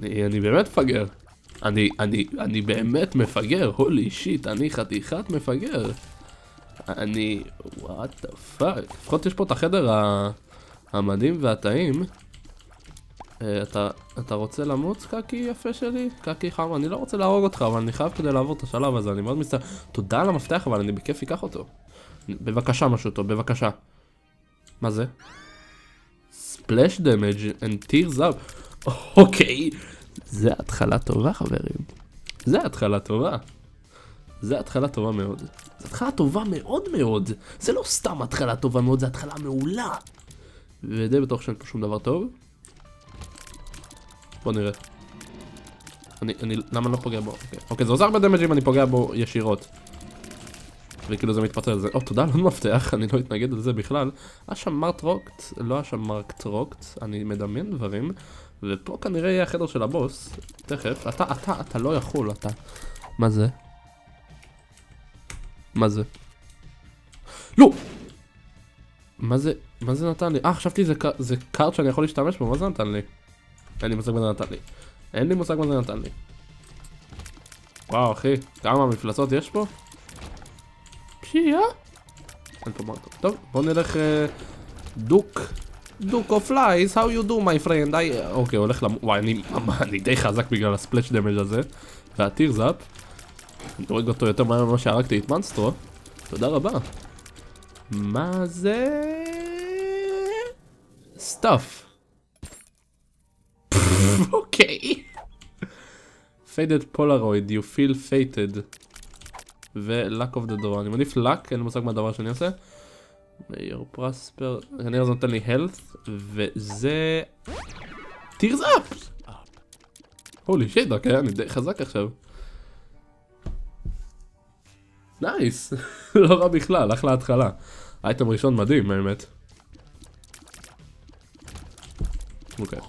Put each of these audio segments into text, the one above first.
אני באמת מפגר. אני באמת מפגר, הולי שיט, אני חתיכת מפגר. what the fuck. לפחות יש פה את החדר המדהים והטעים. אתה רוצה למוץ, קקי יפה שלי? קקי חם, אני לא רוצה להרוג אותך, אבל אני חייב כדי לעבור את השלב הזה, אני מאוד מצטער. תודה על המפתח, אבל אני בכיף אקח אותו. בבקשה משהו טוב, בבקשה. מה זה? Splash damage and tears up. אוקיי. זה התחלה טובה, חברים. זה התחלה טובה. זה התחלה טובה מאוד. זה התחלה טובה מאוד מאוד. זה לא סתם התחלה טובה מאוד, זה התחלה מעולה. ודי בטוח שאין פה שום דבר טוב. בוא נראה. למה אני לא פוגע בו? אוקיי, זה עוזר הרבה דמג' אם אני פוגע בו ישירות. וכאילו זה מתפצל על זה. תודה על עוד מפתח, אני לא אתנגד על זה בכלל. שם מרטרוקט, לא שם מרקטרוקט, אני מדמיין דברים. ופה כנראה יהיה החדר של הבוס. תכף, אתה לא יכול, אתה. מה זה? מה זה? לא! מה זה נתן לי? חשבתי זה קארט שאני יכול להשתמש בו, מה זה נתן לי? אין לי מושג מה זה נתן לי. אין לי מושג מה זה נתן לי. וואו אחי, כמה מפלצות יש פה? פשיעה? אין פה מרטוק. טוב, בוא נלך דוק אוף פלייס, how you do my friend? אוקיי, הולך וואי, אני די חזק בגלל הספלאש דמג' הזה. והטיר זאפ. אני דורג אותו יותר מהר ממה שהרגתי את מנסטרו. תודה רבה. מה זה? סטאפ. אוקיי. Faded Polaroid, you feel fated. ו-Luck of the door. אני מעדיף Luck, אין לי מושג מה הדבר שאני עושה. Your prosper. כנראה זה נותן לי health. וזה... Tears up! הולי שיט, אוקיי, אני די חזק עכשיו. נייס. לא רע בכלל, אחלה התחלה. אייטם ראשון מדהים, האמת. אוקיי.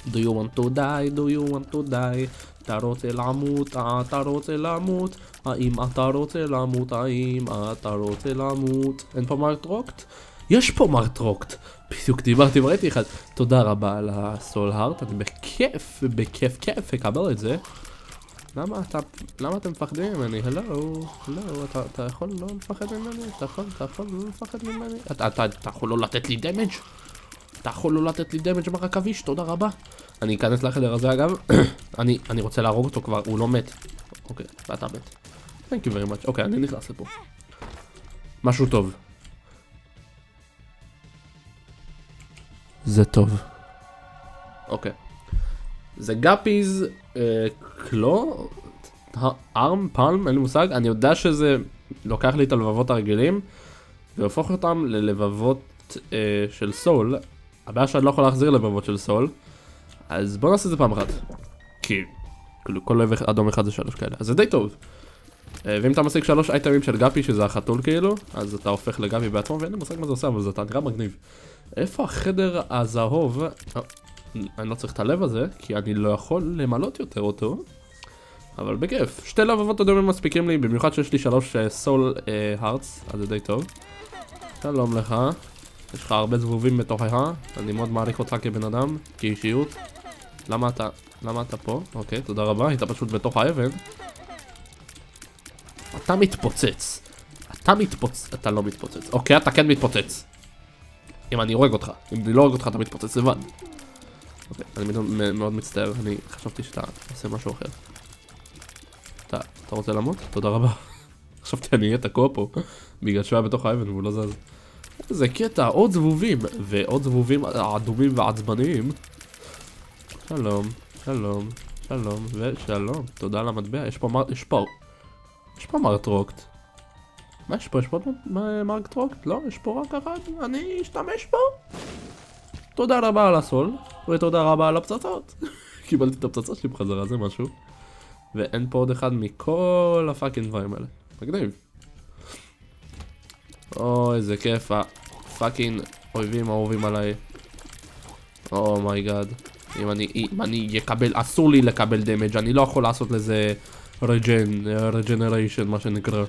Do you want to die? Do you want to die? אתה רוצה למות? אתה רוצה למות? האם אתה רוצה למות? האם אתה רוצה למות? אין פה מרטרוקט? יש פה מרטרוקט! בדיוק דיברתי וראיתי אחד. תודה רבה על הסול הארט, אני בכיף אקבל את זה. למה אתם מפחדים ממני? הלו, אתה יכול לא לפחד ממני? אתה יכול לא לפחד ממני? אתה יכול לא לתת לי דמג'? אתה יכול לא לתת לי דמג' מר עכביש, תודה רבה. אני אכנס לחדר הזה אגב. אני רוצה להרוג אותו כבר, הוא לא מת. אוקיי, ואתה מת. Thank you very much. אוקיי, אני נכנס לפה. משהו טוב. זה טוב. אוקיי. זה גאפיז, קלו, ארם, פלם, אין לי מושג. אני יודע שזה לוקח לי את הלבבות הרגילים והופך אותם ללבבות של סול. הבעיה שאני לא יכול להחזיר לבבות של סול, אז בוא נעשה את זה פעם אחת. כי כל לב אדום אחד זה 3 כאלה, אז זה די טוב. ואם אתה משיג 3 אייטמים של גאפי, שזה החתול כאילו, אז אתה הופך לגאפי בעצמו, ואין לי מושג מה זה עושה, אבל זה נראה מגניב. איפה החדר הזהוב? אני לא צריך את הלב הזה, כי אני לא יכול למלות יותר אותו. אבל בכיף, 2 לבבות אדומים מספיקים לי, במיוחד שיש לי 3 סול הארטס, אז זה די טוב. שלום לך. יש לך הרבה זבובים בתוכך, אני מאוד מעריך אותך כבן אדם, כאישיות. למה אתה פה? אוקיי, תודה רבה, היית פשוט בתוך האבן. אתה מתפוצץ. אתה לא מתפוצץ. אוקיי, אתה כן מתפוצץ. אם אני הורג אותך. אם אני לא הורג אותך, אתה מתפוצץ לבד. אוקיי, אני מאוד מצטער, אני חשבתי שאתה עושה משהו אחר. אתה רוצה למות? תודה רבה. חשבתי אני אהיה תקוע פה, בגלל שהוא היה בתוך האבן והוא לא זז. זה קטע, עוד זבובים, ועוד זבובים אדומים ועצבניים. שלום, ושלום. תודה על המטבע. יש פה מרטרוקט. מה יש פה? יש פה מרטרוקט? לא, יש פה רק אחד. אני אשתמש בו. תודה רבה על הסול, ותודה רבה על הפצצות. קיבלתי את הפצצה שלי בחזרה, זה משהו. ואין פה עוד אחד מכל הפאקינג דברים האלה. מגניב. אוי, איזה כיף, הפאקינג אויבים האהובים עליי. אומייגאד. אם אני יקבל, אסור לי לקבל דמג', אני לא יכול לעשות לזה רג'נריישן, מה שנקרא.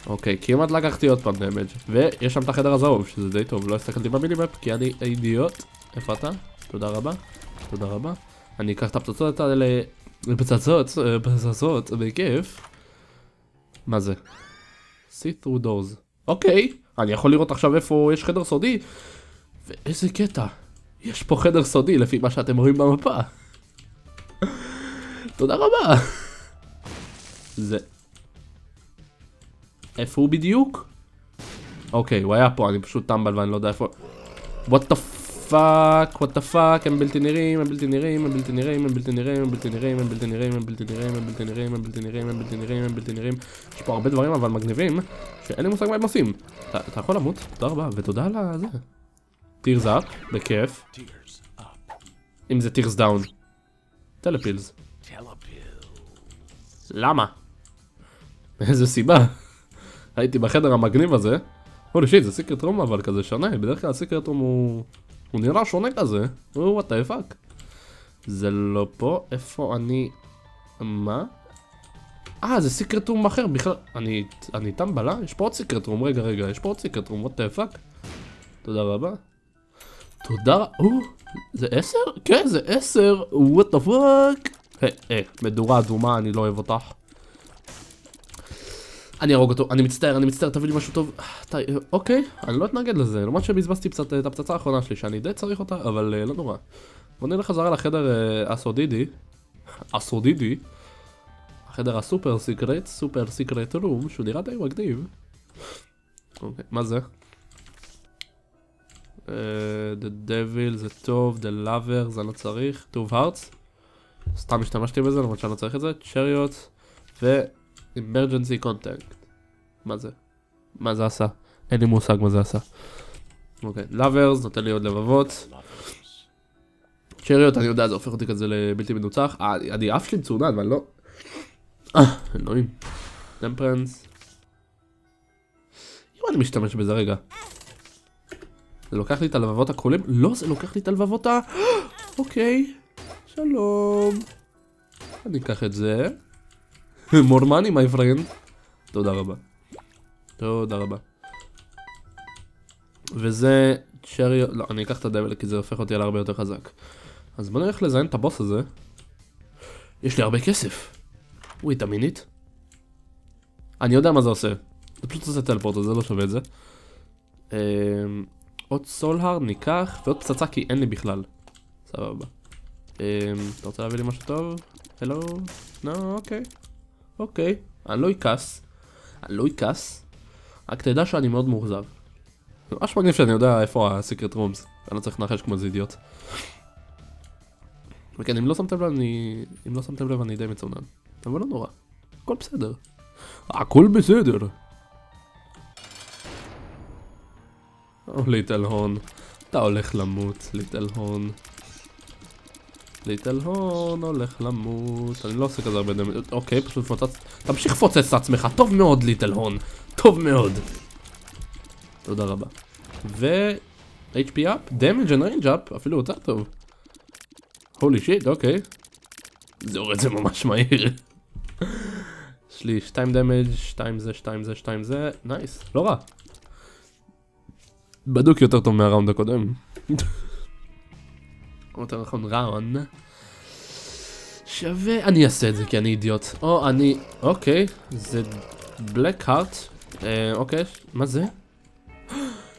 אוקיי, כמעט לקחתי עוד פעם דמג'. ויש שם את החדר הזהוב, שזה די טוב, לא הסתכלתי במינימפ, כי אני אידיוט. איפה אתה? תודה רבה. אני אקח את הפצצות האלה, פצצות, בכיף. מה זה? see through doors. אוקיי, אני יכול לראות עכשיו איפה יש חדר סודי. ואיזה קטע. יש פה חדר סודי לפי מה שאתם רואים במפה. תודה רבה. זה. איפה הוא בדיוק? אוקיי, הוא היה פה, אני פשוט טמבל ואני לא יודע איפה. what the fuck, what the fuck, הם בלתי נראים, הם בלתי נראים, הם בלתי נראים, הם בלתי נראים, הם בלתי נראים, הם בלתי נראים, הם בלתי נראים, הם בלתי נראים, הם בלתי נראים, הם בלתי נראים, הם בלתי נראים. יש פה הרבה דברים אבל מגניבים, שאין לי מושג מה הם עושים. אתה יכול למות, תודה רבה, ותודה על זה. tears up, בכיף. אם זה tears down. טלפילס. למה? מאיזה סיבה? הייתי בחדר המגניב הזה. הולי שיט, זה סיקרט רום אבל כזה שונה, בדרך כלל הסיקרט רום הוא נראה שונה כזה. what the fuck. זה לא פה, איפה אני... מה? זה סיקרט רום אחר בכלל. אני טמבלה? יש פה עוד סיקרט רום, רגע, יש פה עוד סיקרט רום, what the fuck. תודה רבה. תודה רבה, זה 10? כן, זה 10, what the fuck. מדורה אדומה, אני לא אוהב אותך. אני ארוג אותו, אני מצטער, תביא לי משהו טוב. אוקיי, אני לא אתנגד לזה, למרות שבזבזתי קצת את הפצצה האחרונה שלי, שאני די צריך אותה, אבל לא נורא. בוא נלך חזרה לחדר הסודידי. החדר הסופר סיקרט רום, שהוא נראה די מגניב. אוקיי, מה זה? The devil זה טוב, the lover זה לא צריך, טוב hearts. סתם השתמשתי בזה, למרות שאני לא צריך את זה, chariot ו... emergency contact. מה זה? מה זה עשה? אין לי מושג מה זה עשה. אוקיי, lovers, נותן לי עוד לבבות. chariot, אני יודע, זה הופך אותי כזה לבלתי מנוצח. אני אף שלי מצונן, אבל לא... אלוהים. temperance. אם אני משתמש בזה רגע. זה לוקח לי את הלבבות הכחולים? לא, זה לוקח לי את הלבבות ה... אוקיי. שלום. אני אקח את זה. more money, my friend. תודה רבה. תודה רבה. וזה צ'ריו... לא, אני אקח את הדבל כי זה הופך אותי על הרבה יותר חזק. אז בוא נלך לזיין את הבוס הזה. יש לי הרבה כסף. וואי, תמינית. אני יודע מה זה עושה. זה פשוט עושה טלפורט, אז זה לא שווה את זה. עוד סולהר ניקח, ועוד פצצה כי אין לי בכלל. סבבה. אתה רוצה להביא לי משהו טוב? הלו? לא, אוקיי. אוקיי. אני לא אכעס. רק תדע שאני מאוד מאוכזב. זה ממש מגניב שאני יודע איפה הסיקרט רומס. אני לא צריך לנחש כמו איזה אידיוט. וכן, אם לא שמתם לב אני די מצונן. אבל לא נורא. הכל בסדר. הכל בסדר. ליטל הון. אתה הולך למות, ליטל הון. ליטל הון הולך למות. אני לא עושה כזה הרבה דמי... אוקיי, פשוט פוצץ... תמשיך לפוצץ את עצמך. טוב מאוד, ליטל הון. טוב מאוד. תודה רבה. ו... HP up, damage and range up, אפילו יותר טוב. הולי שיט, אוקיי. זה הורד זה ממש מהיר. יש לי 2 damage, 2 זה, 2 זה, 2 זה, נייס, לא רע. בדוק יותר טוב מהראונד הקודם. יותר נכון ראונד. שווה, אני אעשה את זה כי אני אידיוט. או אני, אוקיי, זה בלק הארט. אוקיי, מה זה?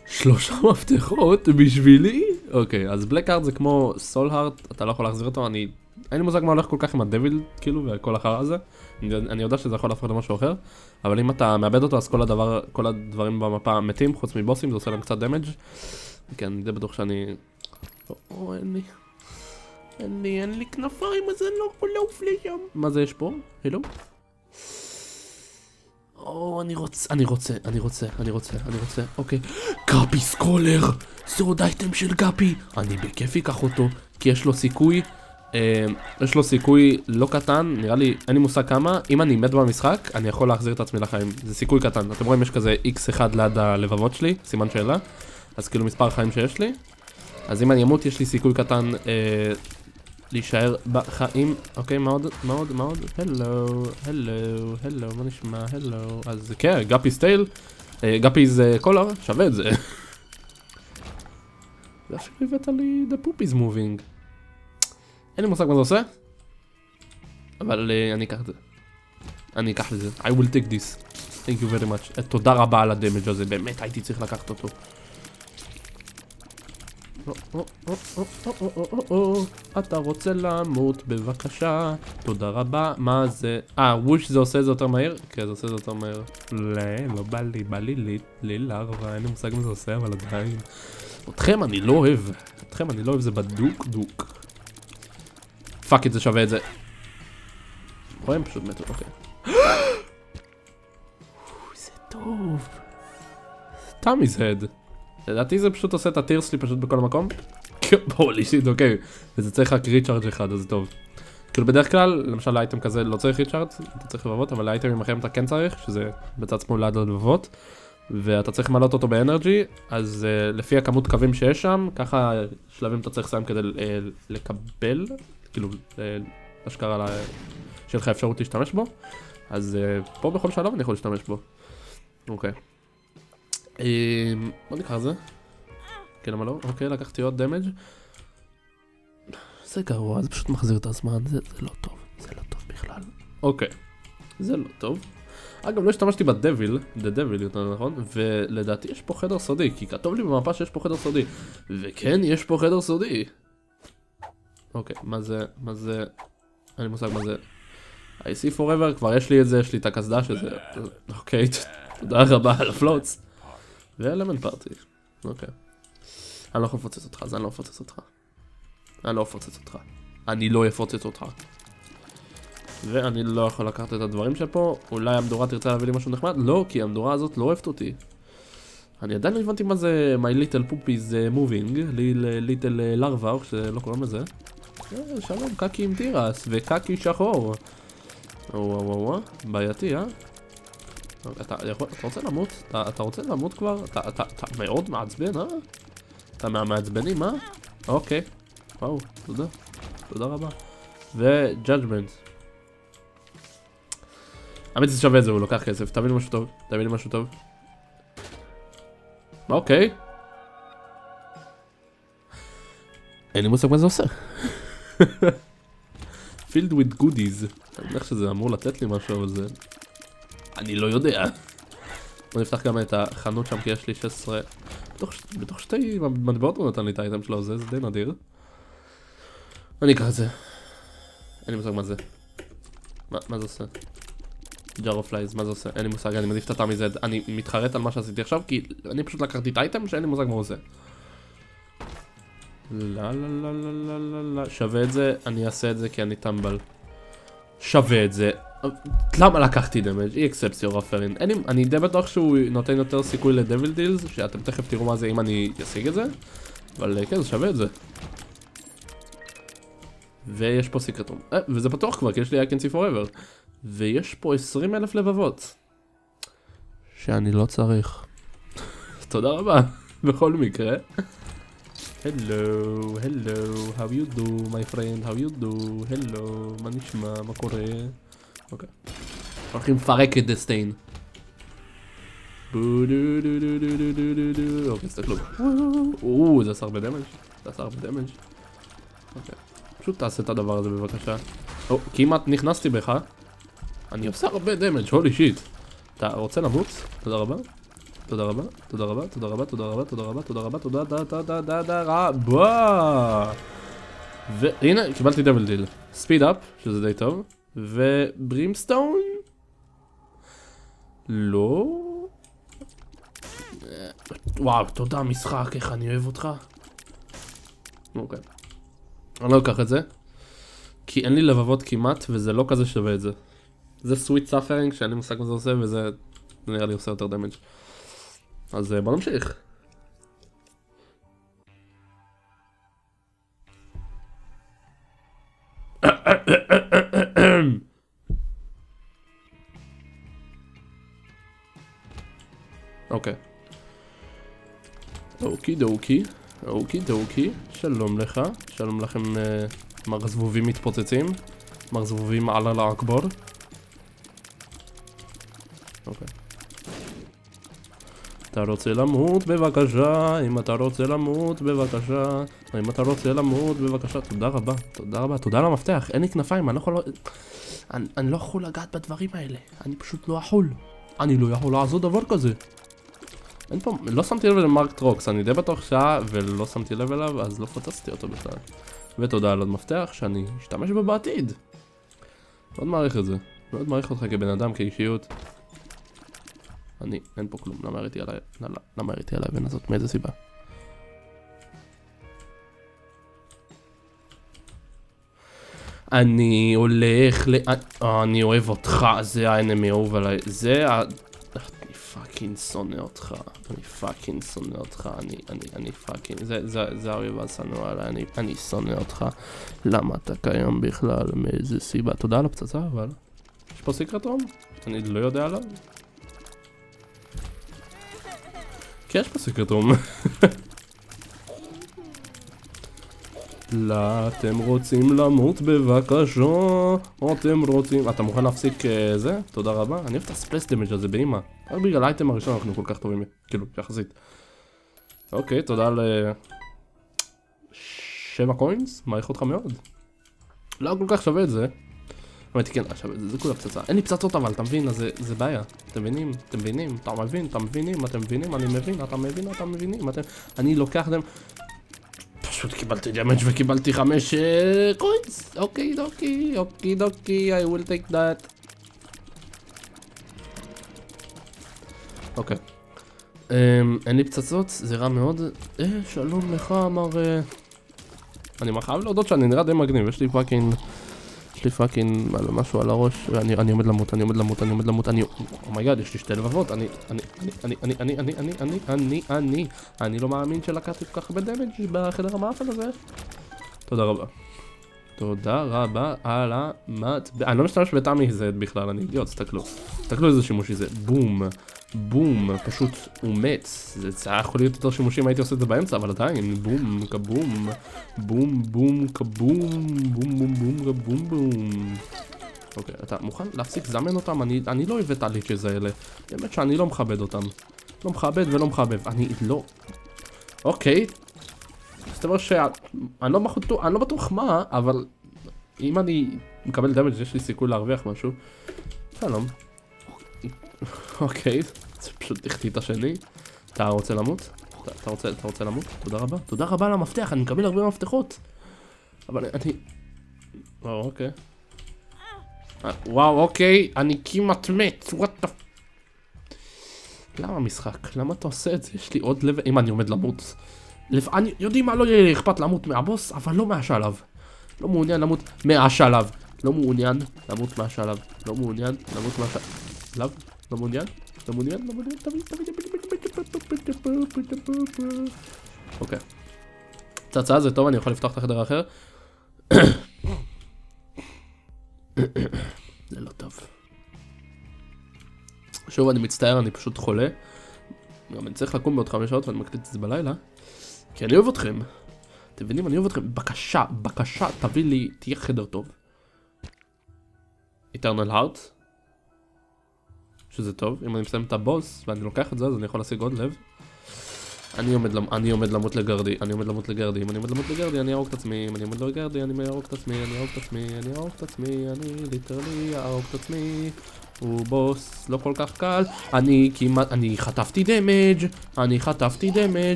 3 מפתחות בשבילי? אוקיי, אז בלק הארט זה כמו סול הארט, אתה לא יכול להחזיר אותו, אין לי מושג מה הולך כל כך עם הדביל, כאילו, וכל החרא הזה. אני יודע שזה יכול להפוך למשהו אחר, אבל אם אתה מאבד אותו, אז כל הדברים במפה מתים, חוץ מבוסים, זה עושה להם קצת דמג'. כן, אני די בטוח שאני... אין לי כנפיים, אז אני לא יכול לעוף לשם. מה זה יש פה? הלו? אני רוצה, אוקיי. גאפי סקולר! זה עוד אייטם של גאפי! אני בכיף אקח אותו, כי יש לו סיכוי לא קטן, נראה לי, אין לי מושג כמה. אם אני מת במשחק, אני יכול להחזיר את עצמי לחיים. זה סיכוי קטן. אתם רואים, יש כזה x1 ליד הלבבות שלי, סימן שאלה. אז כאילו מספר החיים שיש לי. אז אם אני אמות, יש לי סיכוי קטן להישאר בחיים. אוקיי, מה עוד? הלו, מה נשמע? הלו. אז כן, גאפי סטייל. גאפי זה קולר, שווה את זה. ואפילו הבאת לי the poop is moving. אין לי מושג מה זה עושה. אבל אני אקח את זה. אני אקח את זה. I will take this. Thank you very much. תודה רבה על הדמג' הזה. באמת הייתי צריך לקחת אותו. אתה רוצה למות בבקשה. תודה רבה. מה זה? ווש זה עושה את זה יותר מהר? כן, זה עושה את זה יותר מהר. לא בא לי ללארבה. אין לי מושג מה זה עושה, אבל עדיין. אתכם אני לא אוהב. זה בדוק דוק. פאק את זה שווה את זה. רואים פשוט מתו, אוקיי. זה טוב. תמי's head. לדעתי זה פשוט עושה את הטיר שלי פשוט בכל מקום. הולי שיט, אוקיי. וזה צריך רק ריצ'ארג' אחד, אז טוב. כאילו בדרך כלל, למשל האייטם כזה לא צריך ריצ'ארג', אתה צריך לבבות, אבל האייטמים אחרים אתה כן צריך, שזה בצד שמאל ליד לבבות. ואתה צריך למלות אותו באנרג'י, אז לפי הכמות קווים שיש שם, ככה שלבים אתה צריך לסיים כדי לקבל, כאילו, אשכרה שיהיה לך אפשרות להשתמש בו. אז פה בכל שלב אני יכול להשתמש בו. אוקיי. בוא נקרא זה. כן, למה לא? אוקיי, לקחתי עוד דמג'. זה גרוע, זה פשוט מחזיר את הזמן, זה לא טוב. זה לא טוב בכלל. אוקיי. זה לא טוב. אגב, לא השתמשתי בדביל, The Devil יותר נכון, ולדעתי יש פה חדר סודי, כי כתוב לי במפה שיש פה חדר סודי. וכן, יש פה חדר סודי. אוקיי, מה זה? אין לי מושג מה זה. I see forever, כבר יש לי את זה, יש לי את הקסדה שזה... אוקיי, תודה רבה על הפלוץ. ואלמנט פארטי. אוקיי. אני לא יכול לפוצץ אותך, אז אני לא אפוצץ אותך. אני לא אפוצץ אותך. ואני לא יכול לקחת את הדברים שפה. אולי המדורה תרצה להביא לי משהו נחמד? לא, כי המדורה הזאת לא אוהבת אותי. אני עדיין לא הבנתי מה זה My Little Poop is Moving, Little Larva, או שלא קוראים לזה. שלום, קקי עם תירס, וקקי שחור. וואו, בעייתי, אתה רוצה למות? אתה רוצה למות כבר? אתה מאוד מעצבן, אתה מהמעצבנים, אוקיי. וואו, תודה רבה. ו-Judgment. האמת זה שווה את זה, הוא לוקח כסף. תביא לי משהו טוב. אוקיי. אין לי מושג מה זה עושה. Filled with goodies. אני יודע שזה אמור לתת לי משהו, אבל זה... אני לא יודע. בוא נפתח גם את החנות שם, כי יש לי 16... בתוך שתי מטבעות הוא נתן לי את האייטם שלו, זה די נדיר. אני אקרא את זה. אין לי מושג מה זה. מה זה עושה? jar of flies, מה זה עושה? אין לי מושג, אני מעדיף את התמי זד. אני מתחרט על מה שעשיתי עכשיו, כי אני פשוט לקחתי את האייטם שאין לי מושג מה הוא עושה. לא, שווה את זה, אני אעשה את זה כי אני טמבל. שווה את זה. למה לקחתי דמג'? היא אקספסיה רפרין. אני די בטוח שהוא נותן יותר סיכוי לדביל דילס, שאתם תכף תראו מה זה אם אני אשיג את זה. אבל כן, זה שווה את זה. ויש פה סיקרטום. וזה פתוח כבר, כי יש לי I can see forever. ויש פה 20,000 לבבות. שאני לא צריך. תודה רבה. בכל מקרה. Hello, how you do, my friend, how you do, hello, מה נשמע, מה קורה? אוקיי. הולכים לפרק את דסטיין. אוקיי, סתכלו. זה עשה הרבה דמג'. אוקיי. פשוט תעשה את הדבר הזה בבקשה. כמעט נכנסתי בך. אני עושה הרבה דמג', הולי שיט. אתה רוצה למות? תודה רבה. תודה רבה. והנה, קיבלתי דבל דיל. ספיד אפ, שזה די טוב. וברימסטון? לא. וואו, תודה משחק, איך אני אוהב אותך. אוקיי. אני לא אקח את זה. כי אין לי לבבות כמעט, וזה לא כזה שווה את זה. זה סוויט סאפרינג, שאין לי מושג מה זה עושה, וזה נראה לי עושה יותר דמג'. אז בוא נמשיך. אוקיי. אוקי דוקי. שלום לך. שלום לכם מר זבובים מתפוצצים. מר זבובים על'אקבר. אוקיי. אתה רוצה למות בבקשה, אם אתה רוצה למות בבקשה, אם אתה רוצה למות בבקשה, תודה רבה, תודה רבה, תודה על המפתח, אין לי כנפיים, אני לא יכול לגעת בדברים האלה, אני פשוט לא יכול, אני לא יכול לעשות דבר כזה. אין פה, לא שמתי לב למרק טרוקס, אני די בטוח שעה ולא שמתי לב אליו, אז לא פוצצתי אותו בכלל. ותודה על עוד מפתח שאני אשתמש בו בעתיד. מאוד מעריך את זה, מאוד מעריך אותך כבן אדם, כאישיות. אין פה כלום, למה הראיתי עליי הבן הזאת, מאיזה סיבה? אני הולך אני אוהב אותך, זה האנמי אהוב עליי, זה אני פאקינג שונא אותך, אני פאקינג, זה האויב השנוא עליי, אני שונא אותך, למה אתה קיים בכלל, מאיזה סיבה? תודה על הפצצה, אבל יש פה סיקרט רום? אני לא יודע עליו. כי יש פה סיקרט רום. לא, אתם רוצים למות בבקשה, אתם רוצים... אתה מוכן להפסיק זה? תודה רבה. אני אוהב את הספלס דמג' הזה באמא. רק בגלל האייטם הראשון אנחנו כל כך טובים, כאילו, יחסית. אוקיי, תודה על 7 קוינס, מעריך אותך מאוד. לא כל כך שווה את זה. האמת כן, שווה את זה, זה כולה פצצה. אין לי פצצות אבל, אתה מבין? אז זה בעיה. אתם מבינים? אתם מבינים? אתם מבינים? אני לוקח them... פשוט קיבלתי דמג' וקיבלתי 5 קוינס. אוקיי, I will take that. אוקיי. אין לי פצצות, זה רע מאוד. שלום לך, אמר... אני חייב להודות שאני נראה די מגניב, יש לי פאקינג משהו על הראש, ואני עומד למות, אומייגאד, יש לי 2 לבבות, אני לא מאמין שלקחתי כל כך הרבה דמג' בחדר המאפל הזה. תודה רבה על המטבע, אני לא משתמש בטעמי זה בכלל, אני אידיוט, תסתכלו איזה שימושי זה, בום, פשוט הוא מת, זה היה יכול להיות יותר שימושים, הייתי עושה את זה באמצע, אבל עדיין, בום, כבום. אוקיי, אתה מוכן להפסיק לזמן אותם? אני לא אוהב את הליצ'ז האלה, באמת שאני לא מכבד אותם, לא מכבד ולא מחבב, אני לא... אוקיי, זאת אומרת שאני לא בטוח מה, אבל אם אני מקבל דמג' יש לי סיכוי להרוויח משהו. שלום. אוקיי, זה פשוט החטיא שלי. אתה רוצה למות? אתה רוצה למות? תודה רבה על המפתח, אני מקבל הרבה מפתחות. אבל אני... אוקיי. וואו, אוקיי, אני כמעט מת, what the... למה משחק? למה אתה עושה את זה? יש לי עוד לב... אם אני עומד למות... יודעים מה, לא יהיה לי אכפת למות מהבוס, אבל לא מהשלב. לא מעוניין למות מהשלב. לא מעוניין למות מהשלב. אוקיי. צצה זה טוב, אני יכול לפתוח את החדר האחר. זה לא טוב. שוב, אני מצטער, אני פשוט חולה. גם אני צריך לקום בעוד 5 שעות ואני מקליט את זה בלילה. כי אני אוהב אתכם. אתם מבינים? אני אוהב אתכם. בקשה, תביא לי, תהיה חדר טוב. Eternal Heart. שזה טוב. אם אני מסיים את הבוס ואני לוקח את זה, אז אני יכול להשיג עוד לב. אני עומד למות לגרדי. אם אני עומד למות לגרדי, אני ארוג את עצמי. אם אני עומד לגרדי, אני ארוג את עצמי. אני ליטרלי ארוג את עצמי. הוא בוס לא כל כך קל. אני חטפתי דמג'.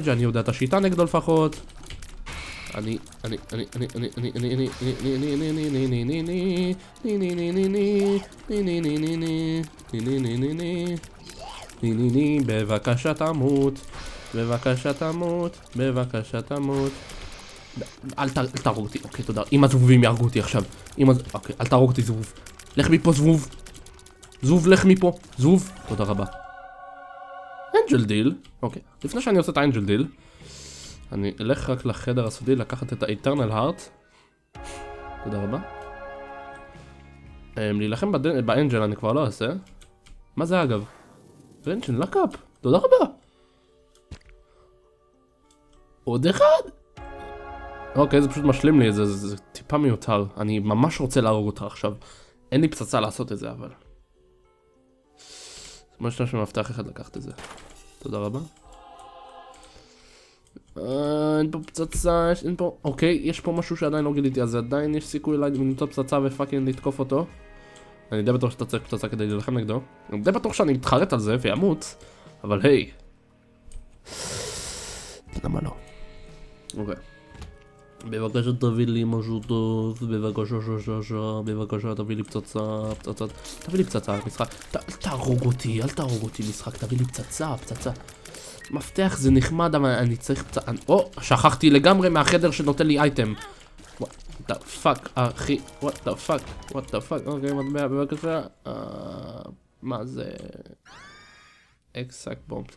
אני יודע את השיטה נגדו לפחות. בבקשה תמות. אל תהרוג אותי, אוקיי, תודה. אם הזבובים יהרגו אותי עכשיו. אוקיי, אל תהרוג אותי זבוב. לך מפה זבוב. לך מפה. זבוב. תודה רבה. אנג'ל דיל. אוקיי, לפני שאני עושה את האנג'ל דיל, אני אלך רק לחדר הסודי לקחת את ה-Eternal Heart. תודה רבה. להילחם באנג'ל אני כבר לא אעשה. מה זה אגב? אנג'ל לקאפ. תודה רבה. עוד אחד. אוקיי, זה פשוט משלים לי את זה, זה טיפה מיותר. אני ממש רוצה להרוג אותך עכשיו. אין לי פצצה לעשות את זה, אבל... מה יש לנו מפתח אחד לקחת את זה? תודה רבה. אין פה פצצה, אין פה... אוקיי, יש פה משהו שעדיין לא גיליתי, אז עדיין יש סיכוי למצוא פצצה ופאקינג לתקוף אותו. אני די בטוח שאתה צריך פצצה כדי להילחם נגדו. אני די בטוח שאני מתחרט על זה וימות, אבל היי. למה לא? אוקיי. בבקשה תביא לי משהו טוב, בבקשה תביא לי פצצה, תביא לי פצצה, משחק, אל תהרוג אותי, משחק, תביא לי פצצה. מפתח זה נחמד, אבל אני צריך פצצה, שכחתי לגמרי מהחדר שנותן לי אייטם. what the fuck, אחי, what the fuck, אוקיי, מטבע, בבקשה, מה זה? אקסק בומפ.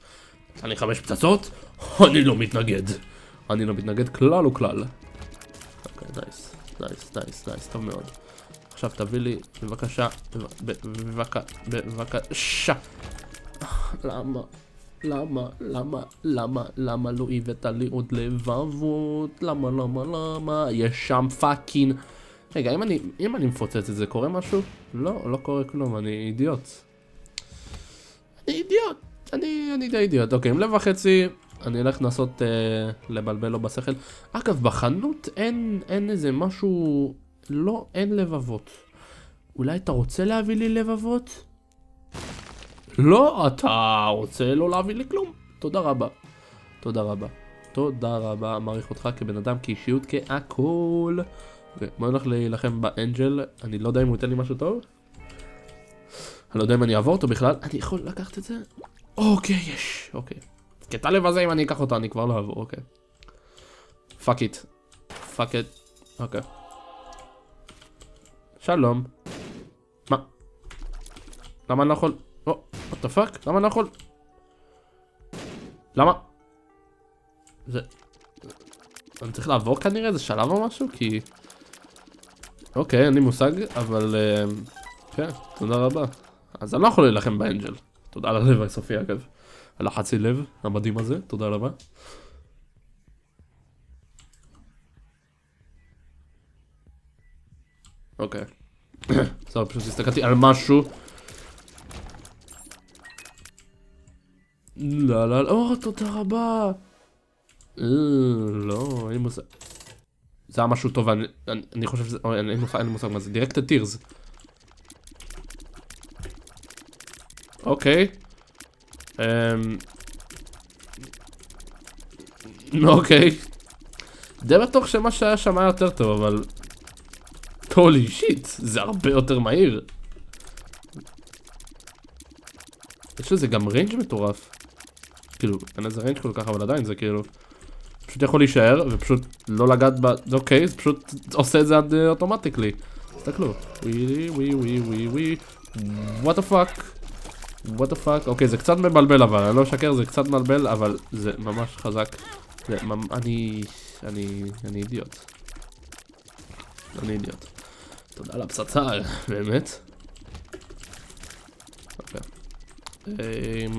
אני 5 פצצות? אני לא מתנגד כלל וכלל. אוקיי, נייס, טוב מאוד. עכשיו תביא לי, בבקשה, בבקשה. למה לא הבאת לי עוד לבבות? למה? יש שם פאקינג... רגע, אם אני מפוצץ את זה, קורה משהו? לא קורה כלום, אני אידיוט. אני די אידיוט. אוקיי, עם לב וחצי, אני אלך לנסות לבלבל לו בשכל. אגב, בחנות אין איזה משהו... לא, אין לבבות. אולי אתה רוצה להביא לי לבבות? לא, אתה רוצה לא להביא לי כלום. תודה רבה, מעריך אותך כבן אדם, כאישיות, כהכל. בוא נלך להילחם באנג'ל. אני לא יודע אם הוא ייתן לי משהו טוב. אני לא יודע אם אני אעבור אותו בכלל. אני יכול לקחת את זה? אוקיי, יש. אוקיי. קטע לב הזה, אם אני אקח אותו, אני כבר לא אעבור. אוקיי. פאק איט. אוקיי. שלום. מה? למה אני לא יכול... what the fuck? למה אני לא יכול? למה? זה... אני צריך לעבור כנראה איזה שלב או משהו? כי... אוקיי, אין לי מושג, אבל... כן, תודה רבה. אז אני לא יכול להילחם באנג'ל. תודה על הלב הסופי אגב. על החצי לב המדהים הזה, תודה רבה. אוקיי. בסדר, פשוט הסתכלתי על משהו. לא, תודה רבה. לא, אין לי מושג. זה היה משהו טוב, אני חושב שזה... אין לי מושג מה זה, דירקטד טירס. אוקיי. אוקיי. די בטוח שמה שהיה שם היה יותר טוב, אבל... הולי שיט, זה הרבה יותר מהיר. יש לזה גם ריינג' מטורף. כאילו, אין איזה ריינג' כל כך, אבל עדיין זה כאילו... פשוט יכול להישאר, ופשוט לא לגעת ב... אוקיי, זה פשוט עושה את זה עד אוטומטיקלי. תסתכלו. ווי. what the fuck. אוקיי, זה קצת מבלבל אבל, אני לא משקר, זה קצת מבלבל, אבל זה ממש חזק. אני אידיוט. תודה על הפצצה, באמת. אוקיי.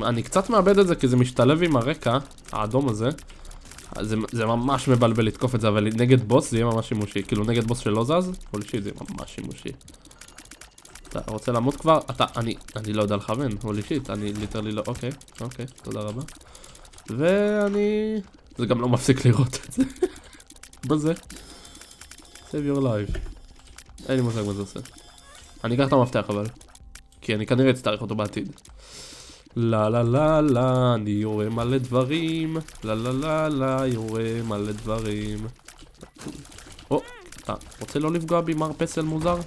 אני קצת מאבד את זה כי זה משתלב עם הרקע, האדום הזה. זה ממש מבלבל לתקוף את זה, אבל נגד בוס זה יהיה ממש שימושי. כאילו נגד בוס שלא זז, הולי שיט, זה ממש שימושי. אתה רוצה למות כבר? אני לא יודע לכוון, הולי שיט, אני ליטרלי לא... אוקיי, תודה רבה. ואני... זה גם לא מפסיק לראות את זה. בזה. save your life. אין לי מושג מה זה עושה. אני אקח את המפתח אבל. כי אני כנראה אצטרך אותו בעתיד. לא, אני יורה מלא דברים. לא, יורה מלא דברים. אתה רוצה לא לפגוע בי מר פסל מוזר?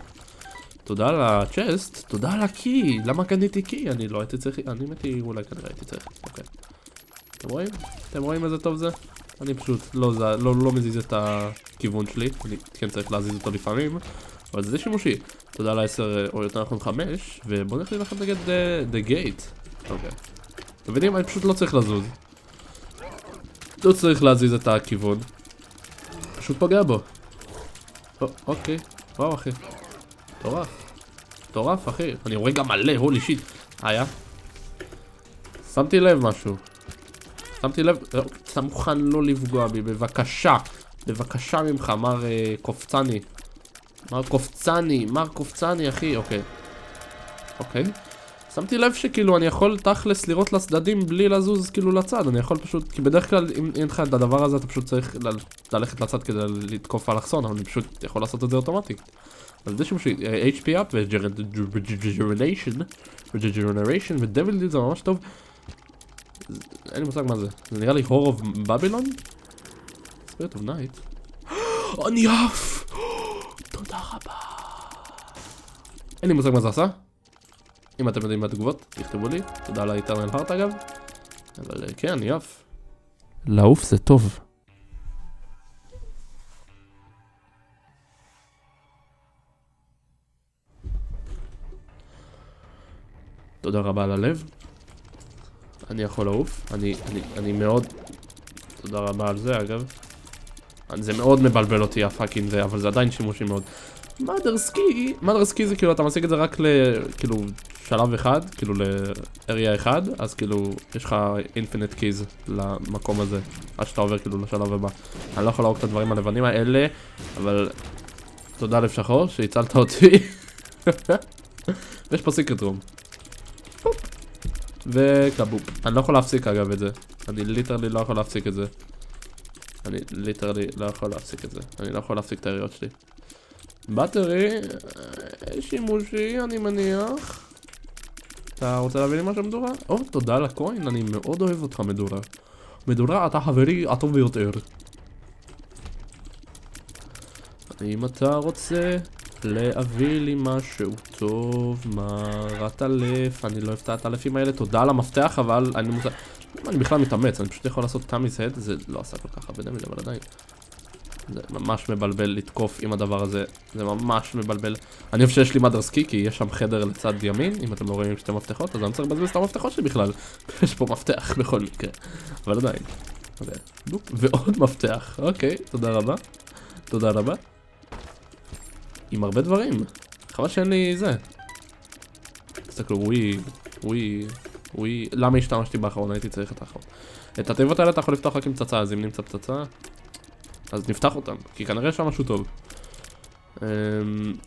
תודה על הצ'סט, תודה על הקי. למה קניתי קי? אני לא הייתי צריך... אני מתי אולי כנראה הייתי צריך. אוקיי. אתם רואים איזה טוב זה? אני פשוט לא מזיז את הכיוון שלי. אני כן צריך להזיז אותו לפעמים. אבל זה שימושי. תודה על 10 או יותר נכון 5. ובואו נלך להילחם נגד The Gate. אוקיי. אתם מבינים? אני פשוט לא צריך לזוז. לא צריך להזיז את הכיוון. פשוט פוגע בו. אוקיי. וואו אחי. מטורף אחי. אני רואה גם מלא, הולי שיט. היה. שמתי לב משהו. אתה מוכן לא לפגוע בי, בבקשה. בבקשה ממך, מר קופצני. מר קופצני אחי, אוקיי. שמתי לב שכאילו אני יכול תכלס לראות לצדדים בלי לזוז כאילו לצד, אני יכול פשוט, כי בדרך כלל אם אין לך את הדבר הזה אתה פשוט צריך ללכת לצד כדי לתקוף אלכסון, אבל אני פשוט יכול לעשות את זה אוטומטית. אז זה שימושי, HP up ו-Regeneration ו-Devil זה ממש טוב. אין לי מושג מה זה, זה נראה לי Whore of Babylon? Spirit of Night. אני עף! תודה רבה. אין לי מושג מה זה עשה. אם אתם יודעים בתגובות, תכתבו לי. תודה על ה-Eternal Heart אגב. אבל כן, אני עף. לעוף זה טוב. תודה רבה על הלב. אני יכול לעוף. אני מאוד... תודה רבה על זה אגב. זה מאוד מבלבל אותי הפאקינג זה, אבל זה עדיין שימושי מאוד. מאדרסקי זה כאילו אתה משיג את זה רק לכאילו שלב אחד, כאילו לאריה אחד, אז כאילו יש לך אינפינט קיז למקום הזה, עד שאתה עובר כאילו לשלב הבא. אני לא יכול להרוג את הדברים הלבנים האלה, אבל תודה לב שחור שהצלת אותי. ויש פה סיקרט רום. וקבופ. אני לא יכול להפסיק אגב את זה. אני ליטרלי לא יכול להפסיק את זה. אני לא יכול להפסיק את היריות שלי. בטרי, שימושי, אני מניח. אתה רוצה להביא לי משהו מדורה? או, תודה לקוין, אני מאוד אוהב אותך מדורה. מדורה, אתה חברי הטוב ביותר. אם אתה רוצה להביא לי משהו טוב, מרת אלף, אני לא אוהב את האלפים האלה, תודה על המפתח, אבל אני בכלל מתאמץ, אני פשוט יכול לעשות תמיס הד, זה לא עשה כל כך הרבה דמג' אבל עדיין. זה ממש מבלבל לתקוף עם הדבר הזה, זה ממש מבלבל. אני חושב שיש לי מאדרסקי כי יש שם חדר לצד ימין, אם אתם לא רואים שתי מפתחות, אז אני צריך לבזבז את המפתחות שלי בכלל. יש פה מפתח בכל מקרה, אבל עדיין. ועוד מפתח, אוקיי, תודה רבה. תודה רבה. עם הרבה דברים. חבל שאין לי זה. תסתכלו, וואי, למה השתמשתי באחרון? הייתי צריך את האחרון. את התיבות האלה אתה יכול לפתוח רק עם פצצה, אז אם נמצא פצצה אז נפתח אותם, כי כנראה שם משהו טוב.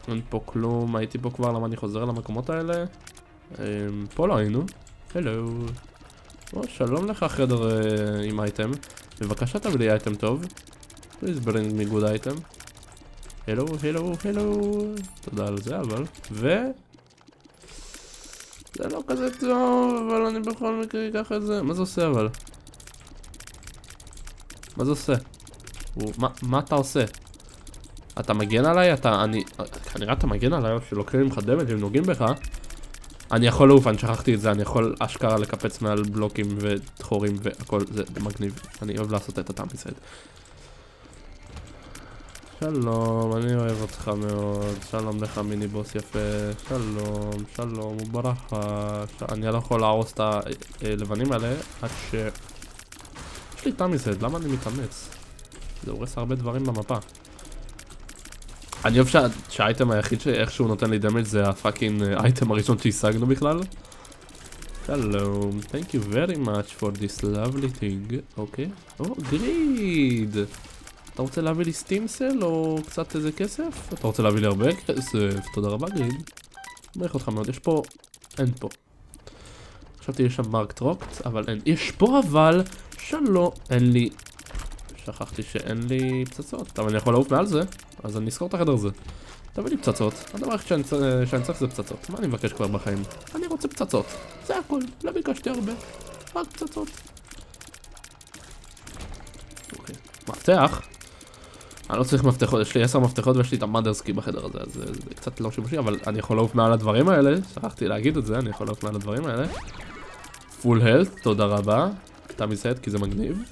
אין פה כלום, הייתי פה כבר, למה אני חוזר למקומות האלה? פה לא היינו. הלו. שלום לך חדר עם אייטם. בבקשה תביא לי אייטם טוב. Please bring me good item. הלו. תודה על זה אבל. זה לא כזה טוב, אבל אני בכל מקרה אקח את זה. מה זה עושה אבל? מה זה עושה? מה אתה עושה? אתה מגן עליי? כנראה אתה מגן עליי או שלוקחים ממך דמג' אם נוגעים בך. אני יכול לעוף, אני שכחתי את זה, אני יכול אשכרה לקפץ מעל בלוקים ודחורים והכל, זה מגניב. אני אוהב לעשות את הטעם בסד. שלום, אני אוהב אותך מאוד, שלום לך מיני בוס יפה, שלום, וברכה, אני לא יכול להרוס את הלבנים האלה עד ש... יש לי טעם בסד, למה אני מתאמץ? זה הורס הרבה דברים במפה. אני אוהב שהאייטם היחיד שאיכשהו נותן לי דמג' זה הפאקינג אייטם הראשון שהשגנו בכלל. שלום, thank you very much for this lovely thing. אוקיי. גריד. אתה רוצה להביא לי סטימסל או קצת איזה כסף? אתה רוצה להביא לי הרבה כסף. תודה רבה גריד. מעריך אותך מאוד. יש פה... אין פה. חשבתי יש שם מרק טרוקט, אבל אין. יש פה אבל... שלא. אין לי... שכחתי שאין לי פצצות, אבל אני יכול לעוף מעל זה, אז אני אזכור את החדר הזה. תביא לי פצצות, הדבר הכי שאני צריך זה פצצות. מה אני מבקש כבר בחיים? אני רוצה פצצות, זה הכל, לא ביקשתי הרבה, רק פצצות. אוקיי, מפתח? אני לא צריך מפתחות, יש לי 10 מפתחות ויש לי את המאדרסקי בחדר הזה, אז זה קצת לא שימושי, אבל אני יכול לעוף מעל הדברים האלה, שכחתי להגיד את זה, אני יכול לעוף מעל הדברים האלה. פול הלט, תודה רבה, אתה מסייד כי זה מגניב.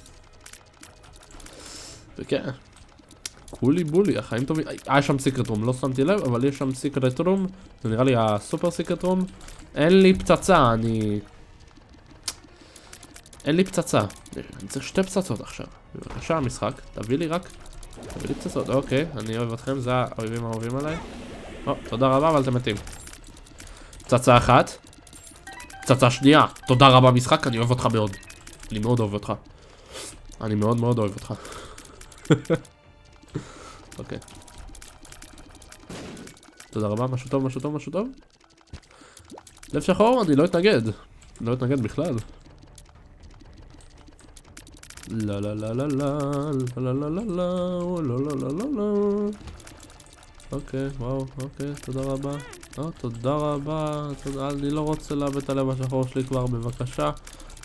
וכן, קולי בולי, החיים טובים. יש שם סיקרט רום, לא שמתי לב, אבל יש שם סיקרט רום, זה נראה לי הסופר סיקרט רום. אין לי פצצה, אין לי פצצה. אני צריך 2 פצצות עכשיו. בבקשה המשחק, תביא לי פצצות. אוקיי, אני אוהב אתכם, זה האויבים האהובים עליי. תודה רבה, אבל אתם מתים. פצצה אחת. פצצה שנייה. תודה רבה משחק, אני אוהב אותך מאוד. אני מאוד אוהב אותך. אני מאוד מאוד אוהב אותך. אוקיי. תודה רבה, משהו טוב. לב שחור, אני לא אתנגד. לא אתנגד בכלל. לא לא לא לא לא לא לא לא לא לא לא לא לא לא. אוקיי, וואו, אוקיי, תודה רבה. תודה רבה. אני לא רוצה לאבד את הלב השחור שלי כבר, בבקשה.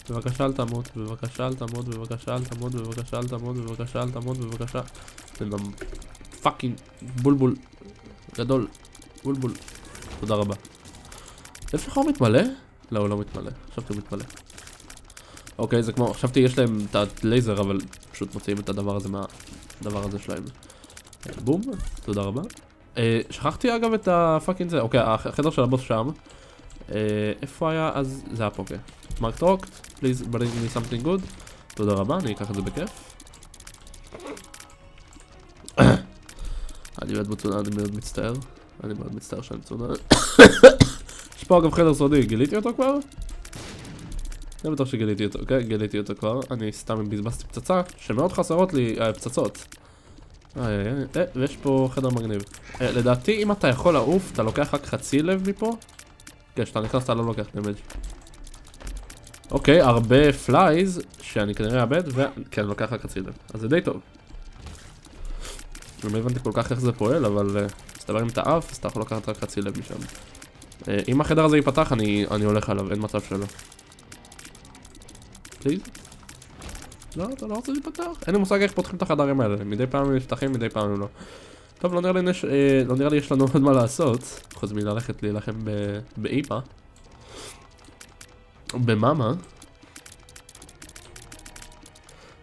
בבקשה אל תמות, בבקשה אל תמות, בבקשה אל תמות, בבקשה אל תמות, בבקשה אל תמות, בבקשה. זה פאקינג בולבול גדול. בולבול. תודה רבה. לב שחור מתמלא? לא, הוא לא מתמלא. חשבתי הוא מתמלא. אוקיי, זה כמו, חשבתי יש להם את הלייזר, אבל פשוט מוציאים את הדבר הזה מהדבר הזה שלהם. בום, תודה רבה. שכחתי אגב את הפאקינג זה. אוקיי, החדר של הבוס שם. איפה היה? אז זה היה פה, אוקיי. מרק טרוקט, please bring me something good. תודה רבה, אני אקח את זה בכיף. אני מאוד מצונן, אני מאוד מצטער. אני מאוד מצטער שאני מצונן. יש פה אגב חדר סודי, גיליתי אותו כבר? אני בטוח שגיליתי אותו, אוקיי? גיליתי אותו כבר. אני סתם בזבזתי פצצה, שמאוד חסרות לי פצצות. ויש פה חדר מגניב. לדעתי אם אתה יכול לעוף, אתה לוקח רק חצי לב מפה. כן, כשאתה נכנס אתה לא לוקח דמג'. אוקיי, הרבה פלייז שאני כנראה אאבד, וכן, לוקח רק חצי לב. אז זה די טוב. לא הבנתי כל כך איך זה פועל, אבל מסתבר אם אתה עף, אז אתה יכול לקחת רק חצי לב משם. אם החדר הזה ייפתח, אני הולך עליו, אין מצב שלא. פליז? לא, אתה לא רוצה להיפתח? אין לי מושג איך פותחים את החדרים האלה, מדי פעם הם נפתחים, מדי פעם הם לא. טוב, לא נראה לי יש לנו עוד מה לעשות, חוץ מללכת להילחם באיפה. במאמה.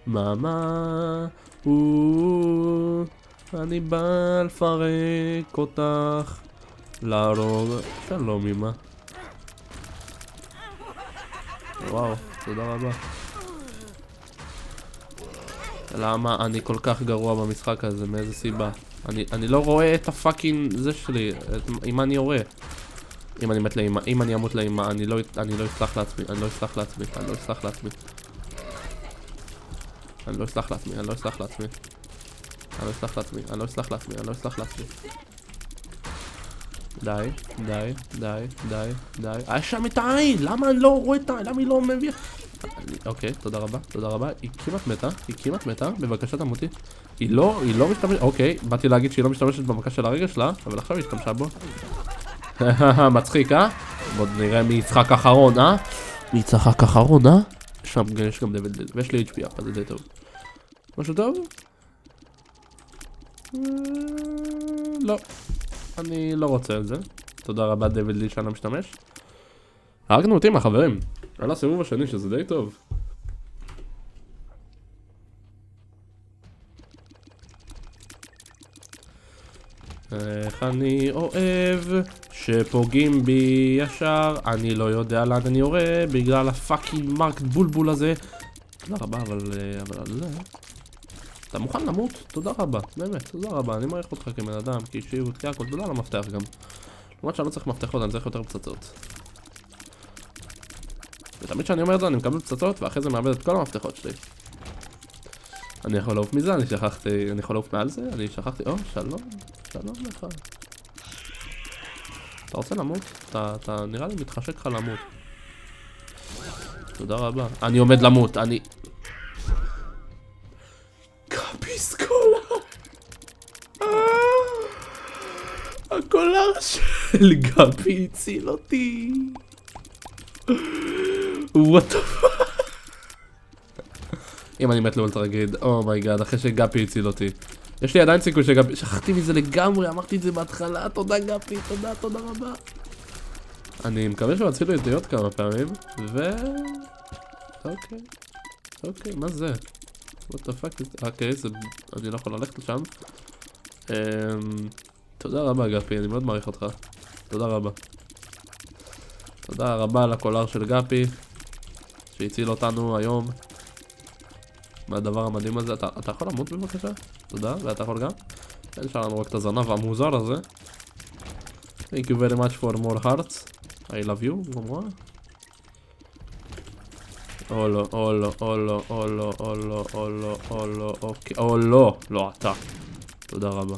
מאמה, אני בא לפרק אותך, להרוג, שלום אמא. וואו, תודה רבה. למה אני כל כך גרוע במשחק הזה? מאיזה סיבה? אני לא רואה את הפאקינג זה שלי, אם אני רואה. אם אני מת לאמא, אם אני אמות לאמא, אני לא אסלח לעצמי, אני לא אסלח לעצמי, אני לא אסלח לעצמי. אני לא אסלח לעצמי, אני לא אסלח לעצמי. אני לא אסלח לעצמי, אני לא אסלח לעצמי, אני לא אסלח לעצמי. די, די, די, די, די. יש שם את העין, למה אני לא רואה את העין? למה היא לא מביאה? אוקיי, תודה רבה, תודה רבה. היא כמעט מתה, היא כמעט מתה, בבקשה תמותי. היא לא משתמשת, אוקיי, באתי להגיד שהיא לא משתמשת במכה של הרגל שלה, אבל עכשיו היא השתמשה בו. מצחיק, בוא נראה מי יצחק אחרון, מי יצחק אחרון, שם יש גם דבל, ויש לי HP, אז זה די טוב. משהו טוב? לא. אני לא רוצה את זה. תודה רבה דויד לי שאני משתמש. הרגנו אותי מהחברים. על הסיבוב השני שזה די טוב. איך אני אוהב שפוגעים בי ישר. אני לא יודע לאן אני יורה בגלל הפאקינג מרק בולבול הזה. תודה רבה, אבל אתה מוכן למות? תודה רבה, באמת, תודה רבה, אני מעריך אותך כבן אדם, כאישיות, כהכל, תודה על המפתח גם. למרות שאני לא צריך מפתחות, אני צריך יותר פצצות. ותמיד שאני אומר את זה, אני מקבל פצצות, ואחרי זה מאבד את כל המפתחות שלי. אני יכול לעוף מזה, אני יכול לעוף מעל זה, אני שכחתי, שלום, שלום לך. אתה רוצה למות? אתה נראה לי מתחשק לך למות. תודה רבה. אני עומד למות, אני... הקולר של גבי הציל אותי. What the fuck? אם אני מת לאולטרה גריד, אומייגאד, אחרי שגבי הציל אותי. יש לי עדיין סיכוי שגבי, שכחתי מזה לגמרי, אמרתי את זה בהתחלה, תודה גבי, תודה רבה. אני מקווה שהוא יצילו את זה עוד כמה פעמים, אוקיי, מה זה? What the fuck? אוקיי, אני לא יכול ללכת לשם. תודה רבה גפי, אני מאוד מעריך אותך. תודה רבה. תודה רבה לקולר של גפי שהציל אותנו היום מהדבר המדהים הזה. אתה יכול למות בבקשה? תודה, ואתה יכול גם? נשאר לנו רק את הזנב המוזר הזה. Thank you very much for more hearts. I love you. אוקיי. לא, אתה. תודה רבה.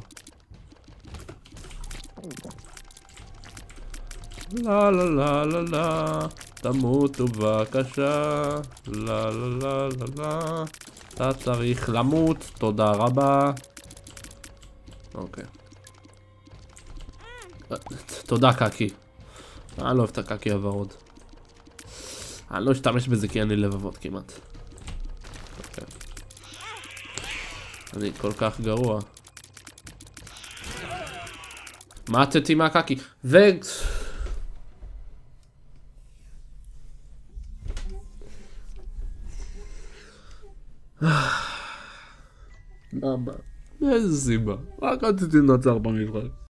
לה לה לה לה לה, תמותו בבקשה, לה לה לה לה לה, אתה צריך למות, תודה רבה. אוקיי. תודה קקי. אני לא אוהב את הקקי הוורוד. אני לא אשתמש בזה כי אין לי לבבות כמעט. אוקיי. אני כל כך גרוע. מעטתי מהקקי. למה? איזה סיבה? רק רציתי לנצח במשחק.